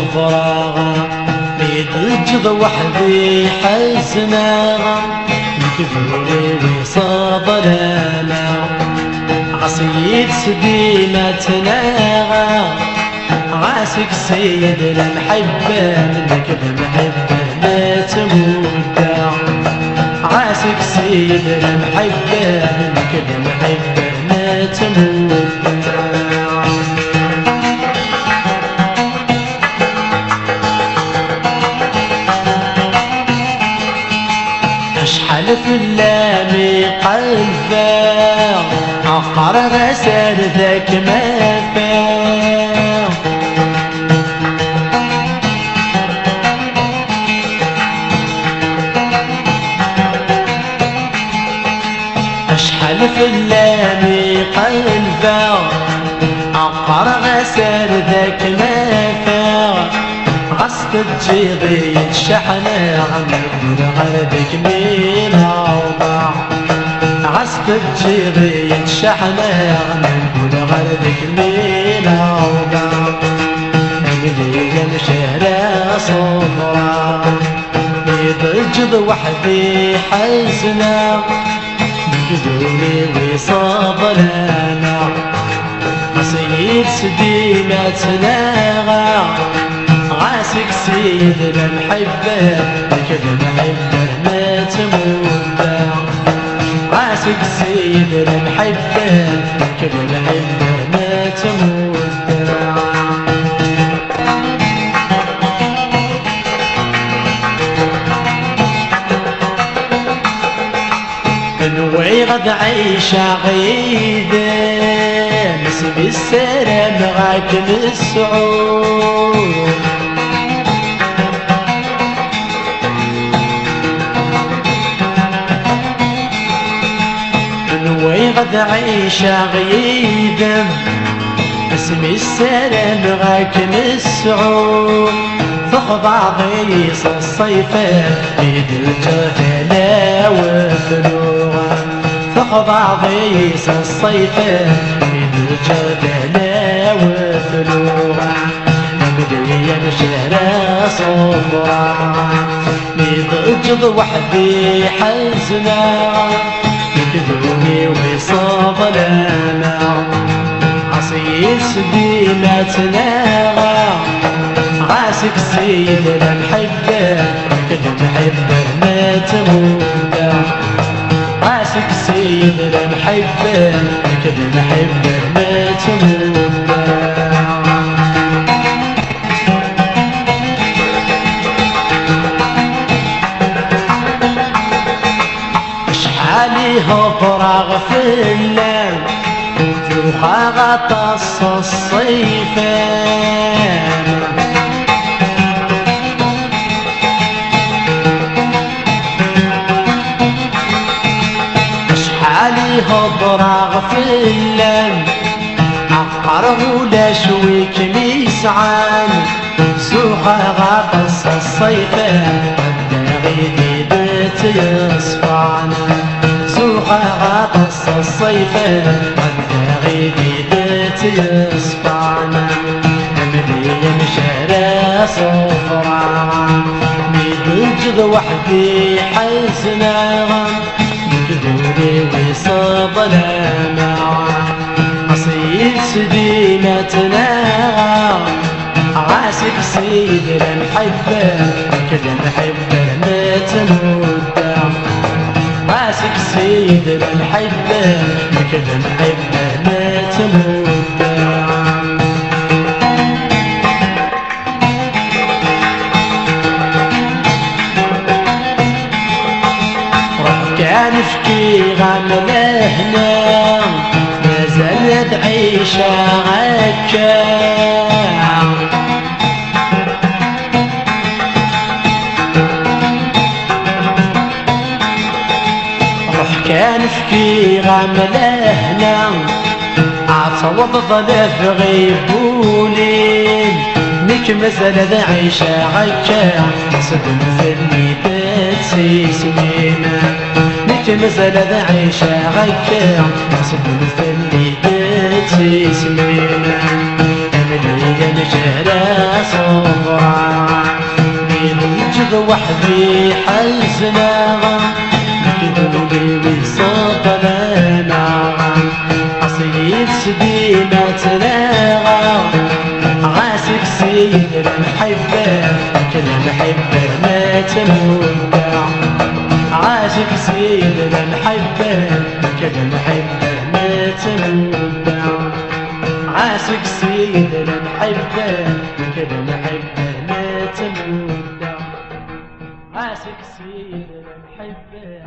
صفراغا يتجد وحدي حزناغا يكذولي ويصابرنا عصيد سديمة تناغا عاسك سيد المحبة منك المحبة ما تموت عاسك سيد المحبة منك المحبة ما تموت اشحال في اللامي قلبا عقر غسل ذاك ما فاق اشحال في اللامي قلبا عقر غسل ذاك ما فاق عصت تجيضي الشحنة عم غربك مين عوضع عصت تجيضي الشحنة عم غربك مين عوضع مليا شهرة صفرا يضجد وحدي حزنا يقولي ويصاب لنا عصيد سديمة تناغا عاسك سيد المحبة لك المحبة ما تموت عاسك سيد المحبة لك المحبة ما تموت نوعي غد عيشة غيدة نسمي السلام غاك السعود نوعي غد عيشة غيدة اسمي السلام غاك السعود تخضع ضيص الصيفة بيد الجفلة وفلوغة تخضع ضيص الصيفة بيد الجفلة وفلوغة مبديا شهرة صفرا يضجد وحدي حزنا يكذوني ويصاب لنا عصير سديمة تناغا عاسك سيد المحبة كل محبة ما تموت عاسك سيد المحبة كل محبة ما تموت اشحالي هفراغ في الليل تروحا غطس الصيفان اشحالي هضراغ في الليل عقره لا شوي كميسعان سوخا غطس الصيفان غيدي بيت يصفعنا سوخا غطس الصيفان غيدي بيت يصفعنا مليا شهرة صفرا ميدوجد وحدي حزنا يكذولي ويصاب لنا عصيد سديمة تناغا عاسك سيد المحبة كل محبة ما تموت عاسك سيد المحبة كل محبة ما تموت كان فكي غمنا هنا ما زالت عيشة عكا روح كان فكي غمنا هنا عصوض ظلف غيبولين نك ما زالت عيشة عكا صدم في الميتات سيسمينا مازال عيشة غير صدق في اللي تسمينا لي نشهر صبرا نجد وحدي حزنا كذولي بصوت لنا عصير سديمة تلاغى عاسك سيد المحبة كل محبة ما تموت عاشق سيد المحبة كل محبة ما تموت عاشق سيد المحبة كل محبة ما تموت عاشق سيد المحبة